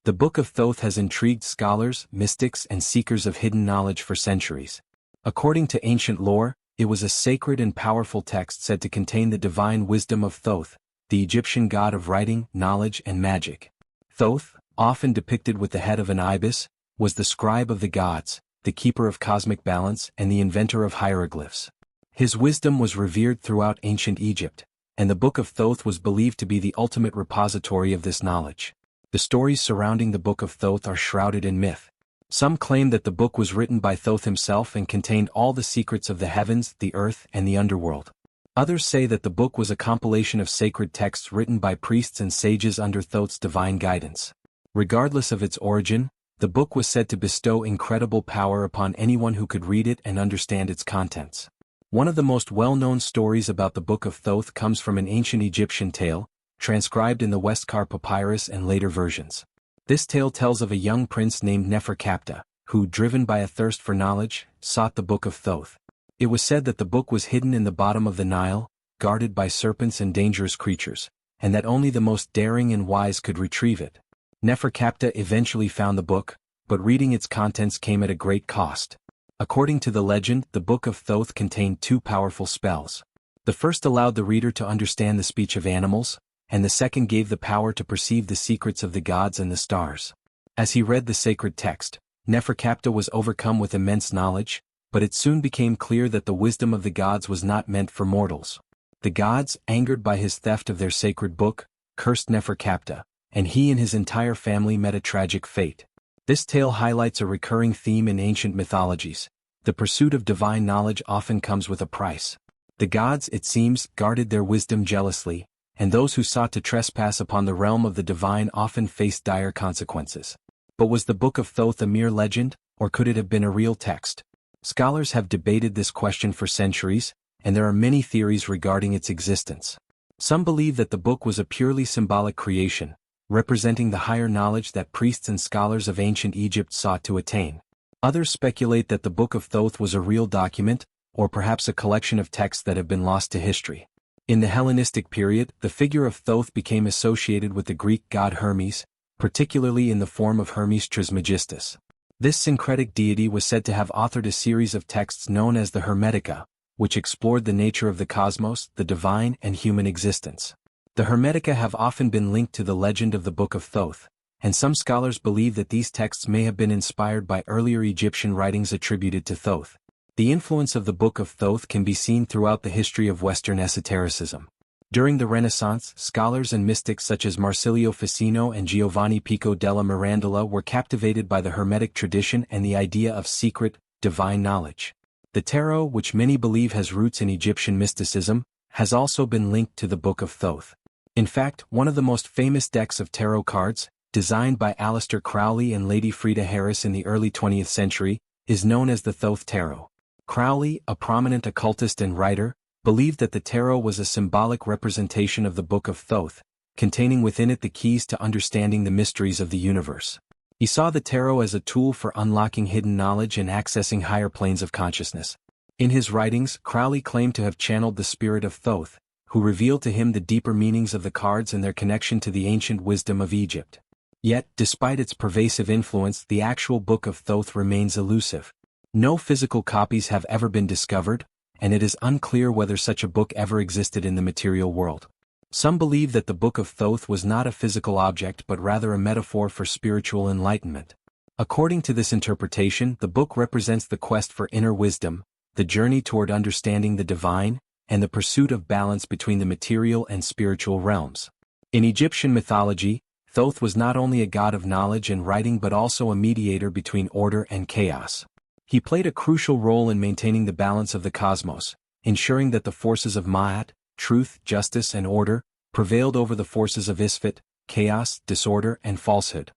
The Book of Thoth has intrigued scholars, mystics, and seekers of hidden knowledge for centuries. According to ancient lore, it was a sacred and powerful text said to contain the divine wisdom of Thoth, the Egyptian god of writing, knowledge, and magic. Thoth, often depicted with the head of an ibis, was the scribe of the gods, the keeper of cosmic balance, and the inventor of hieroglyphs. His wisdom was revered throughout ancient Egypt, and the Book of Thoth was believed to be the ultimate repository of this knowledge. The stories surrounding the Book of Thoth are shrouded in myth. Some claim that the book was written by Thoth himself and contained all the secrets of the heavens, the earth, and the underworld. Others say that the book was a compilation of sacred texts written by priests and sages under Thoth's divine guidance. Regardless of its origin, the book was said to bestow incredible power upon anyone who could read it and understand its contents. One of the most well-known stories about the Book of Thoth comes from an ancient Egyptian tale, transcribed in the Westcar papyrus and later versions. This tale tells of a young prince named Nephra-Capta, who, driven by a thirst for knowledge, sought the Book of Thoth. It was said that the book was hidden in the bottom of the Nile, guarded by serpents and dangerous creatures, and that only the most daring and wise could retrieve it. Nephra-Capta eventually found the book, but reading its contents came at a great cost. According to the legend, the Book of Thoth contained two powerful spells. The first allowed the reader to understand the speech of animals, and the second gave the power to perceive the secrets of the gods and the stars. As he read the sacred text, Nephra-Capta was overcome with immense knowledge, but it soon became clear that the wisdom of the gods was not meant for mortals. The gods, angered by his theft of their sacred book, cursed Nephra-Capta, and he and his entire family met a tragic fate. This tale highlights a recurring theme in ancient mythologies. The pursuit of divine knowledge often comes with a price. The gods, it seems, guarded their wisdom jealously, and those who sought to trespass upon the realm of the divine often faced dire consequences. But was the Book of Thoth a mere legend, or could it have been a real text? Scholars have debated this question for centuries, and there are many theories regarding its existence. Some believe that the book was a purely symbolic creation, representing the higher knowledge that priests and scholars of ancient Egypt sought to attain. Others speculate that the Book of Thoth was a real document, or perhaps a collection of texts that have been lost to history. In the Hellenistic period, the figure of Thoth became associated with the Greek god Hermes, particularly in the form of Hermes Trismegistus. This syncretic deity was said to have authored a series of texts known as the Hermetica, which explored the nature of the cosmos, the divine, and human existence. The Hermetica have often been linked to the legend of the Book of Thoth, and some scholars believe that these texts may have been inspired by earlier Egyptian writings attributed to Thoth. The influence of the Book of Thoth can be seen throughout the history of Western esotericism. During the Renaissance, scholars and mystics such as Marsilio Ficino and Giovanni Pico della Mirandola were captivated by the Hermetic tradition and the idea of secret, divine knowledge. The tarot, which many believe has roots in Egyptian mysticism, has also been linked to the Book of Thoth. In fact, one of the most famous decks of tarot cards, designed by Aleister Crowley and Lady Freda Harris in the early 20th century, is known as the Thoth Tarot. Crowley, a prominent occultist and writer, believed that the tarot was a symbolic representation of the Book of Thoth, containing within it the keys to understanding the mysteries of the universe. He saw the tarot as a tool for unlocking hidden knowledge and accessing higher planes of consciousness. In his writings, Crowley claimed to have channeled the spirit of Thoth, who revealed to him the deeper meanings of the cards and their connection to the ancient wisdom of Egypt. Yet, despite its pervasive influence, the actual Book of Thoth remains elusive. No physical copies have ever been discovered, and it is unclear whether such a book ever existed in the material world. Some believe that the Book of Thoth was not a physical object but rather a metaphor for spiritual enlightenment. According to this interpretation, the book represents the quest for inner wisdom, the journey toward understanding the divine, and the pursuit of balance between the material and spiritual realms. In Egyptian mythology, Thoth was not only a god of knowledge and writing but also a mediator between order and chaos. He played a crucial role in maintaining the balance of the cosmos, ensuring that the forces of Ma'at, truth, justice, and order, prevailed over the forces of Isfet, chaos, disorder, and falsehood.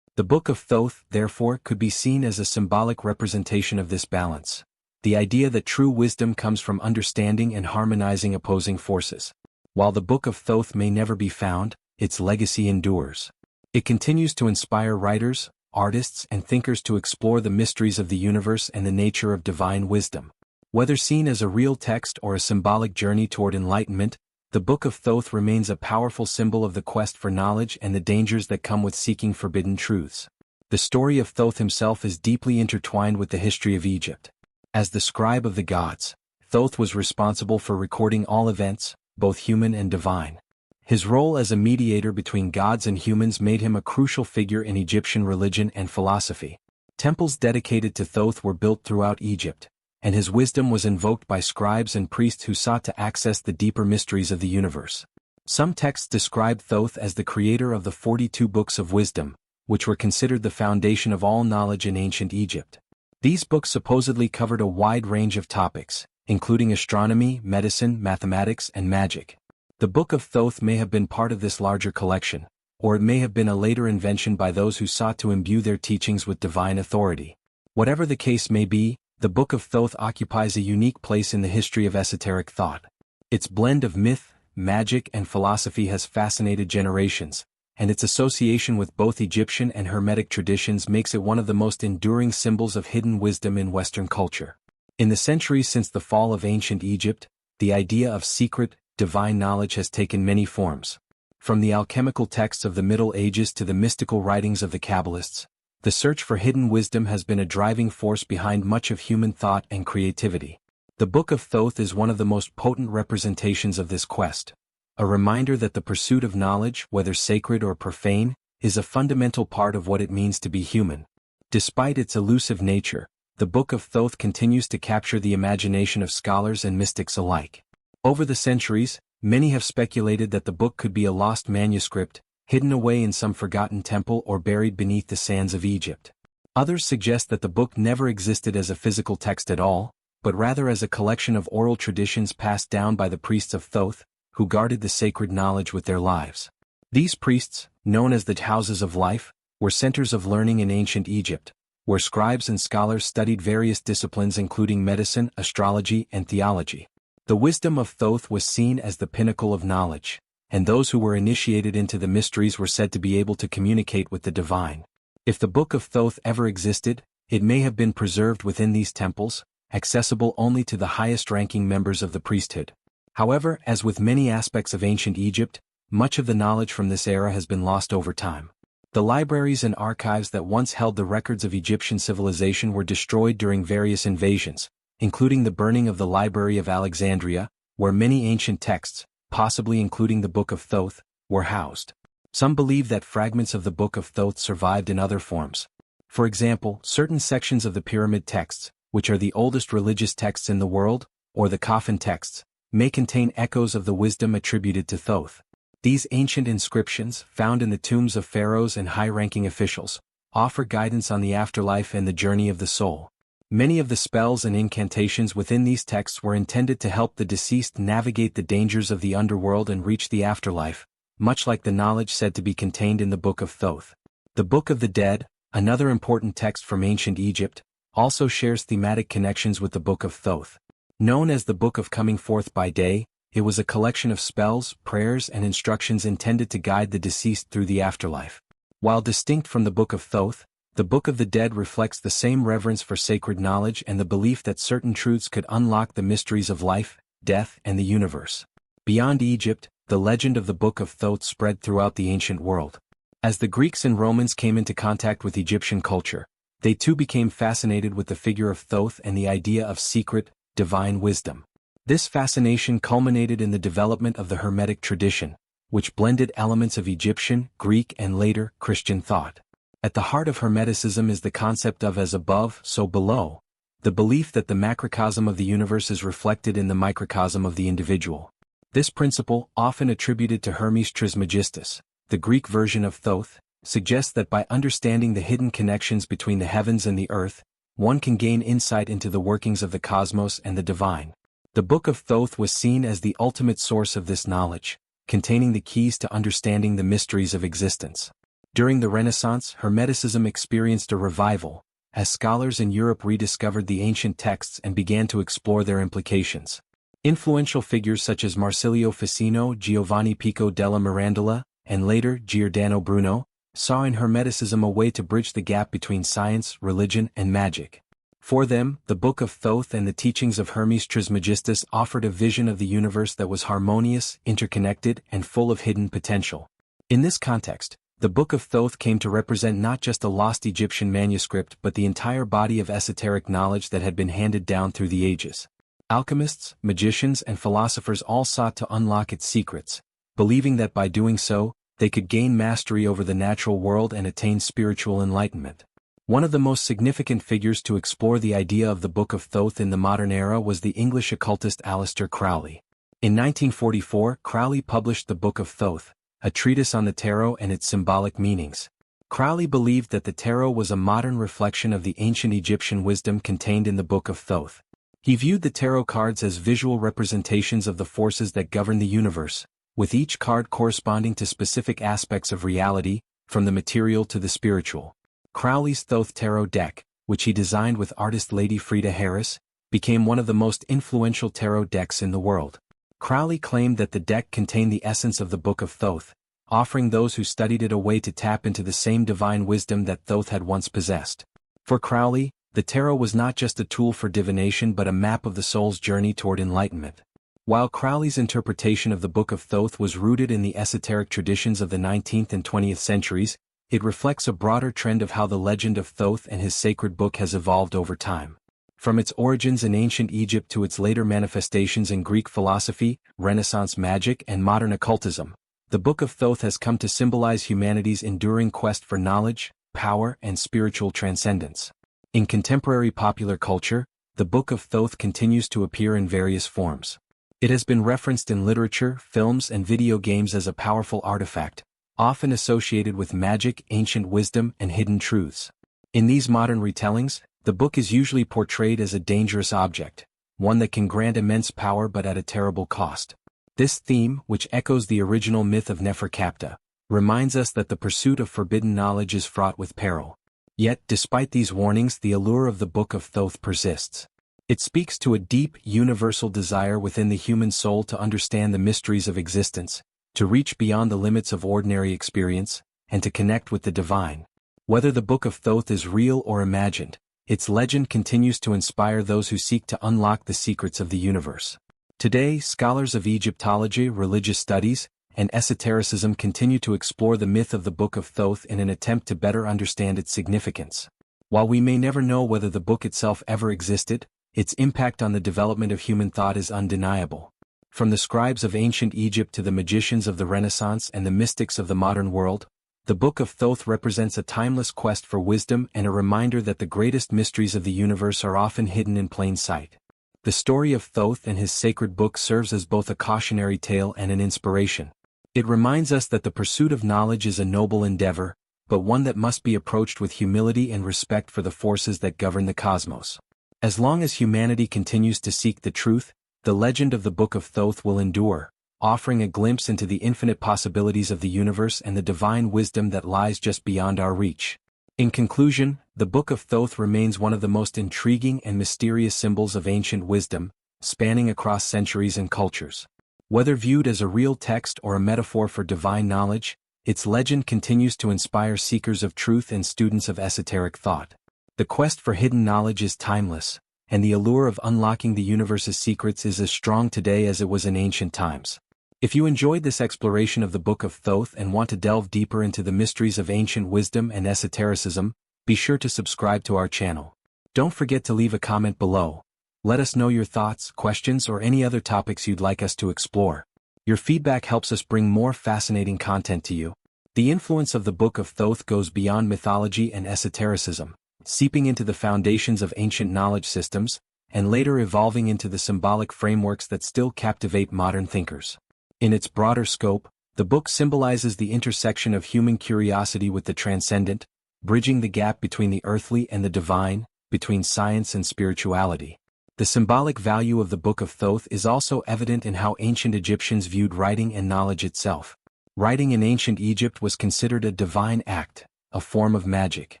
The Book of Thoth, therefore, could be seen as a symbolic representation of this balance. The idea that true wisdom comes from understanding and harmonizing opposing forces. While the Book of Thoth may never be found, its legacy endures. It continues to inspire writers, artists, and thinkers to explore the mysteries of the universe and the nature of divine wisdom. Whether seen as a real text or a symbolic journey toward enlightenment, the Book of Thoth remains a powerful symbol of the quest for knowledge and the dangers that come with seeking forbidden truths. The story of Thoth himself is deeply intertwined with the history of Egypt. As the scribe of the gods, Thoth was responsible for recording all events, both human and divine. His role as a mediator between gods and humans made him a crucial figure in Egyptian religion and philosophy. Temples dedicated to Thoth were built throughout Egypt, and his wisdom was invoked by scribes and priests who sought to access the deeper mysteries of the universe. Some texts describe Thoth as the creator of the 42 books of wisdom, which were considered the foundation of all knowledge in ancient Egypt. These books supposedly covered a wide range of topics, including astronomy, medicine, mathematics, and magic. The Book of Thoth may have been part of this larger collection, or it may have been a later invention by those who sought to imbue their teachings with divine authority. Whatever the case may be, the Book of Thoth occupies a unique place in the history of esoteric thought. Its blend of myth, magic, and philosophy has fascinated generations, and its association with both Egyptian and Hermetic traditions makes it one of the most enduring symbols of hidden wisdom in Western culture. In the centuries since the fall of ancient Egypt, the idea of secret, divine knowledge has taken many forms. From the alchemical texts of the Middle Ages to the mystical writings of the Kabbalists, the search for hidden wisdom has been a driving force behind much of human thought and creativity. The Book of Thoth is one of the most potent representations of this quest, a reminder that the pursuit of knowledge, whether sacred or profane, is a fundamental part of what it means to be human. Despite its elusive nature, the Book of Thoth continues to capture the imagination of scholars and mystics alike. Over the centuries, many have speculated that the book could be a lost manuscript, hidden away in some forgotten temple or buried beneath the sands of Egypt. Others suggest that the book never existed as a physical text at all, but rather as a collection of oral traditions passed down by the priests of Thoth, who guarded the sacred knowledge with their lives. These priests, known as the Houses of Life, were centers of learning in ancient Egypt, where scribes and scholars studied various disciplines including medicine, astrology, and theology. The wisdom of Thoth was seen as the pinnacle of knowledge, and those who were initiated into the mysteries were said to be able to communicate with the divine. If the Book of Thoth ever existed, it may have been preserved within these temples, accessible only to the highest-ranking members of the priesthood. However, as with many aspects of ancient Egypt, much of the knowledge from this era has been lost over time. The libraries and archives that once held the records of Egyptian civilization were destroyed during various invasions, including the burning of the Library of Alexandria, where many ancient texts, possibly including the Book of Thoth, were housed. Some believe that fragments of the Book of Thoth survived in other forms. For example, certain sections of the Pyramid texts, which are the oldest religious texts in the world, or the Coffin texts, may contain echoes of the wisdom attributed to Thoth. These ancient inscriptions, found in the tombs of pharaohs and high-ranking officials, offer guidance on the afterlife and the journey of the soul. Many of the spells and incantations within these texts were intended to help the deceased navigate the dangers of the underworld and reach the afterlife, much like the knowledge said to be contained in the Book of Thoth. The Book of the Dead, another important text from ancient Egypt, also shares thematic connections with the Book of Thoth. Known as the Book of Coming Forth by Day, it was a collection of spells, prayers, and instructions intended to guide the deceased through the afterlife. While distinct from the Book of Thoth, the Book of the Dead reflects the same reverence for sacred knowledge and the belief that certain truths could unlock the mysteries of life, death, and the universe. Beyond Egypt, the legend of the Book of Thoth spread throughout the ancient world. As the Greeks and Romans came into contact with Egyptian culture, they too became fascinated with the figure of Thoth and the idea of secret, divine wisdom. This fascination culminated in the development of the Hermetic tradition, which blended elements of Egyptian, Greek, and later, Christian thought. At the heart of Hermeticism is the concept of as above, so below, the belief that the macrocosm of the universe is reflected in the microcosm of the individual. This principle, often attributed to Hermes Trismegistus, the Greek version of Thoth, suggests that by understanding the hidden connections between the heavens and the earth, one can gain insight into the workings of the cosmos and the divine. The Book of Thoth was seen as the ultimate source of this knowledge, containing the keys to understanding the mysteries of existence. During the Renaissance, Hermeticism experienced a revival, as scholars in Europe rediscovered the ancient texts and began to explore their implications. Influential figures such as Marsilio Ficino, Giovanni Pico della Mirandola, and later Giordano Bruno, saw in Hermeticism a way to bridge the gap between science, religion, and magic. For them, the Book of Thoth and the teachings of Hermes Trismegistus offered a vision of the universe that was harmonious, interconnected, and full of hidden potential. In this context, the Book of Thoth came to represent not just a lost Egyptian manuscript but the entire body of esoteric knowledge that had been handed down through the ages. Alchemists, magicians, and philosophers all sought to unlock its secrets, believing that by doing so, they could gain mastery over the natural world and attain spiritual enlightenment. One of the most significant figures to explore the idea of the Book of Thoth in the modern era was the English occultist Aleister Crowley. In 1944, Crowley published the Book of Thoth, a treatise on the tarot and its symbolic meanings. Crowley believed that the tarot was a modern reflection of the ancient Egyptian wisdom contained in the Book of Thoth. He viewed the tarot cards as visual representations of the forces that govern the universe, with each card corresponding to specific aspects of reality, from the material to the spiritual. Crowley's Thoth Tarot deck, which he designed with artist Lady Frida Harris, became one of the most influential tarot decks in the world. Crowley claimed that the deck contained the essence of the Book of Thoth, offering those who studied it a way to tap into the same divine wisdom that Thoth had once possessed. For Crowley, the tarot was not just a tool for divination but a map of the soul's journey toward enlightenment. While Crowley's interpretation of the Book of Thoth was rooted in the esoteric traditions of the 19th and 20th centuries, it reflects a broader trend of how the legend of Thoth and his sacred book has evolved over time. From its origins in ancient Egypt to its later manifestations in Greek philosophy, Renaissance magic, and modern occultism, the Book of Thoth has come to symbolize humanity's enduring quest for knowledge, power, and spiritual transcendence. In contemporary popular culture, the Book of Thoth continues to appear in various forms. It has been referenced in literature, films, and video games as a powerful artifact, often associated with magic, ancient wisdom, and hidden truths. In these modern retellings, the book is usually portrayed as a dangerous object, one that can grant immense power but at a terrible cost. This theme, which echoes the original myth of Nephra-Capta, reminds us that the pursuit of forbidden knowledge is fraught with peril. Yet, despite these warnings, the allure of the Book of Thoth persists. It speaks to a deep, universal desire within the human soul to understand the mysteries of existence, to reach beyond the limits of ordinary experience, and to connect with the divine. Whether the Book of Thoth is real or imagined, its legend continues to inspire those who seek to unlock the secrets of the universe. Today, scholars of Egyptology, religious studies, and esotericism continue to explore the myth of the Book of Thoth in an attempt to better understand its significance. While we may never know whether the book itself ever existed, its impact on the development of human thought is undeniable. From the scribes of ancient Egypt to the magicians of the Renaissance and the mystics of the modern world, the Book of Thoth represents a timeless quest for wisdom and a reminder that the greatest mysteries of the universe are often hidden in plain sight. The story of Thoth and his sacred book serves as both a cautionary tale and an inspiration. It reminds us that the pursuit of knowledge is a noble endeavor, but one that must be approached with humility and respect for the forces that govern the cosmos. As long as humanity continues to seek the truth, the legend of the Book of Thoth will endure, offering a glimpse into the infinite possibilities of the universe and the divine wisdom that lies just beyond our reach. In conclusion, the Book of Thoth remains one of the most intriguing and mysterious symbols of ancient wisdom, spanning across centuries and cultures. Whether viewed as a real text or a metaphor for divine knowledge, its legend continues to inspire seekers of truth and students of esoteric thought. The quest for hidden knowledge is timeless, and the allure of unlocking the universe's secrets is as strong today as it was in ancient times. If you enjoyed this exploration of the Book of Thoth and want to delve deeper into the mysteries of ancient wisdom and esotericism, be sure to subscribe to our channel. Don't forget to leave a comment below. Let us know your thoughts, questions, or any other topics you'd like us to explore. Your feedback helps us bring more fascinating content to you. The influence of the Book of Thoth goes beyond mythology and esotericism, seeping into the foundations of ancient knowledge systems, and later evolving into the symbolic frameworks that still captivate modern thinkers. In its broader scope, the book symbolizes the intersection of human curiosity with the transcendent, bridging the gap between the earthly and the divine, between science and spirituality. The symbolic value of the Book of Thoth is also evident in how ancient Egyptians viewed writing and knowledge itself. Writing in ancient Egypt was considered a divine act, a form of magic.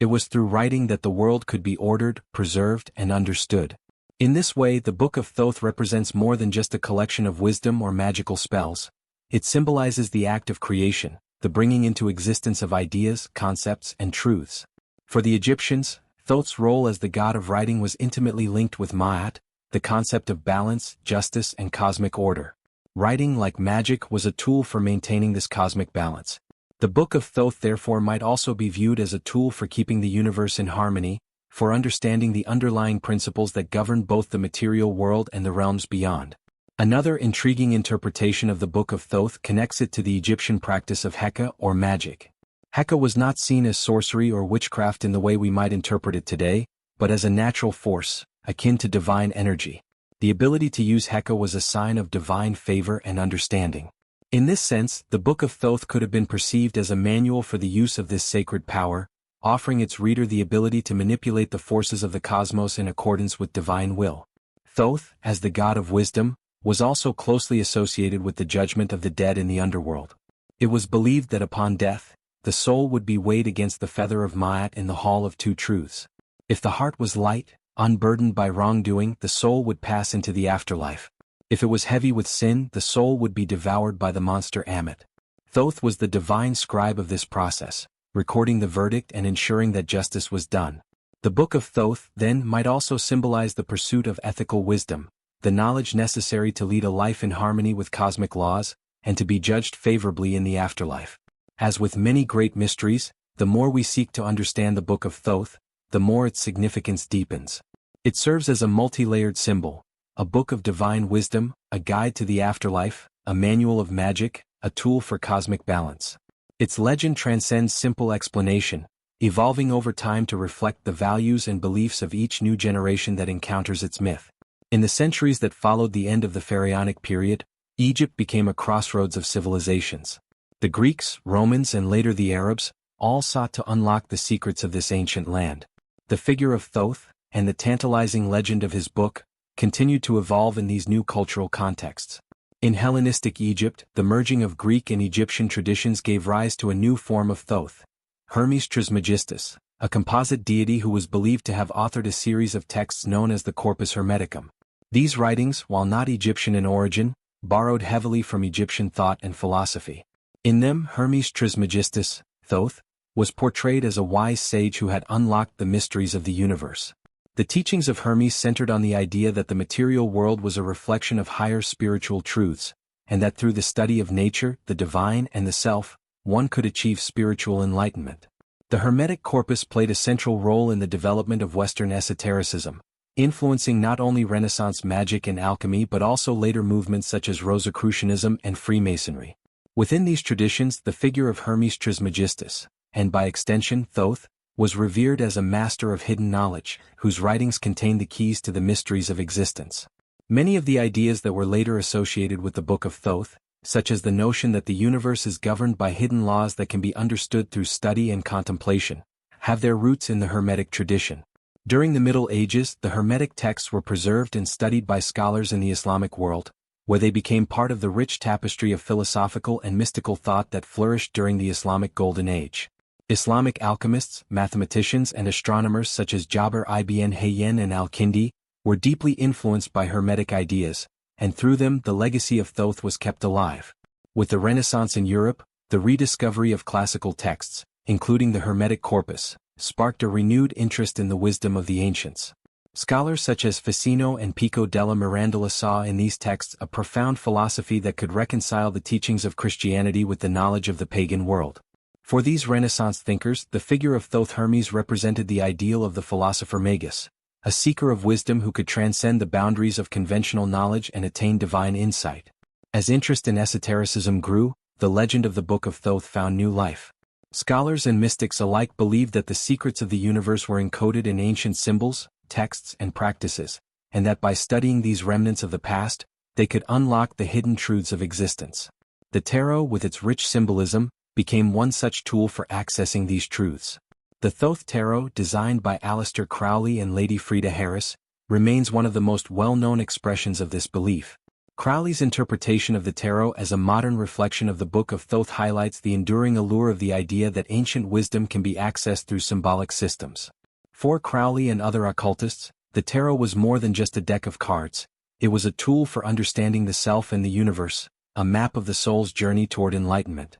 It was through writing that the world could be ordered, preserved, and understood. In this way, the Book of Thoth represents more than just a collection of wisdom or magical spells. It symbolizes the act of creation, the bringing into existence of ideas, concepts, and truths. For the Egyptians, Thoth's role as the god of writing was intimately linked with Ma'at, the concept of balance, justice, and cosmic order. Writing, like magic, was a tool for maintaining this cosmic balance. The Book of Thoth therefore might also be viewed as a tool for keeping the universe in harmony, for understanding the underlying principles that govern both the material world and the realms beyond. Another intriguing interpretation of the Book of Thoth connects it to the Egyptian practice of Heka or magic. Heka was not seen as sorcery or witchcraft in the way we might interpret it today, but as a natural force, akin to divine energy. The ability to use Heka was a sign of divine favor and understanding. In this sense, the Book of Thoth could have been perceived as a manual for the use of this sacred power, offering its reader the ability to manipulate the forces of the cosmos in accordance with divine will. Thoth, as the god of wisdom, was also closely associated with the judgment of the dead in the underworld. It was believed that upon death, the soul would be weighed against the feather of Ma'at in the Hall of Two Truths. If the heart was light, unburdened by wrongdoing, the soul would pass into the afterlife. If it was heavy with sin, the soul would be devoured by the monster Ammit. Thoth was the divine scribe of this process, recording the verdict and ensuring that justice was done. The Book of Thoth, then, might also symbolize the pursuit of ethical wisdom, the knowledge necessary to lead a life in harmony with cosmic laws, and to be judged favorably in the afterlife. As with many great mysteries, the more we seek to understand the Book of Thoth, the more its significance deepens. It serves as a multi-layered symbol, a book of divine wisdom, a guide to the afterlife, a manual of magic, a tool for cosmic balance. Its legend transcends simple explanation, evolving over time to reflect the values and beliefs of each new generation that encounters its myth. In the centuries that followed the end of the Pharaonic period, Egypt became a crossroads of civilizations. The Greeks, Romans, and later the Arabs, all sought to unlock the secrets of this ancient land. The figure of Thoth, and the tantalizing legend of his book, continued to evolve in these new cultural contexts. In Hellenistic Egypt, the merging of Greek and Egyptian traditions gave rise to a new form of Thoth, Hermes Trismegistus, a composite deity who was believed to have authored a series of texts known as the Corpus Hermeticum. These writings, while not Egyptian in origin, borrowed heavily from Egyptian thought and philosophy. In them, Hermes Trismegistus, Thoth, was portrayed as a wise sage who had unlocked the mysteries of the universe. The teachings of Hermes centered on the idea that the material world was a reflection of higher spiritual truths, and that through the study of nature, the divine, and the self, one could achieve spiritual enlightenment. The Hermetic corpus played a central role in the development of Western esotericism, influencing not only Renaissance magic and alchemy but also later movements such as Rosicrucianism and Freemasonry. Within these traditions, the figure of Hermes Trismegistus, and by extension Thoth, was revered as a master of hidden knowledge, whose writings contained the keys to the mysteries of existence. Many of the ideas that were later associated with the Book of Thoth, such as the notion that the universe is governed by hidden laws that can be understood through study and contemplation, have their roots in the Hermetic tradition. During the Middle Ages, the Hermetic texts were preserved and studied by scholars in the Islamic world, where they became part of the rich tapestry of philosophical and mystical thought that flourished during the Islamic Golden Age. Islamic alchemists, mathematicians, and astronomers such as Jabir ibn Hayyan and al-Kindi were deeply influenced by Hermetic ideas, and through them the legacy of Thoth was kept alive. With the Renaissance in Europe, the rediscovery of classical texts, including the Hermetic corpus, sparked a renewed interest in the wisdom of the ancients. Scholars such as Ficino and Pico della Mirandola saw in these texts a profound philosophy that could reconcile the teachings of Christianity with the knowledge of the pagan world. For these Renaissance thinkers, the figure of Thoth Hermes represented the ideal of the philosopher magus, a seeker of wisdom who could transcend the boundaries of conventional knowledge and attain divine insight. As interest in esotericism grew, the legend of the Book of Thoth found new life. Scholars and mystics alike believed that the secrets of the universe were encoded in ancient symbols, texts, and practices, and that by studying these remnants of the past, they could unlock the hidden truths of existence. The tarot, with its rich symbolism, became one such tool for accessing these truths. The Thoth Tarot, designed by Aleister Crowley and Lady Freda Harris, remains one of the most well-known expressions of this belief. Crowley's interpretation of the tarot as a modern reflection of the Book of Thoth highlights the enduring allure of the idea that ancient wisdom can be accessed through symbolic systems. For Crowley and other occultists, the tarot was more than just a deck of cards. It was a tool for understanding the self and the universe, a map of the soul's journey toward enlightenment.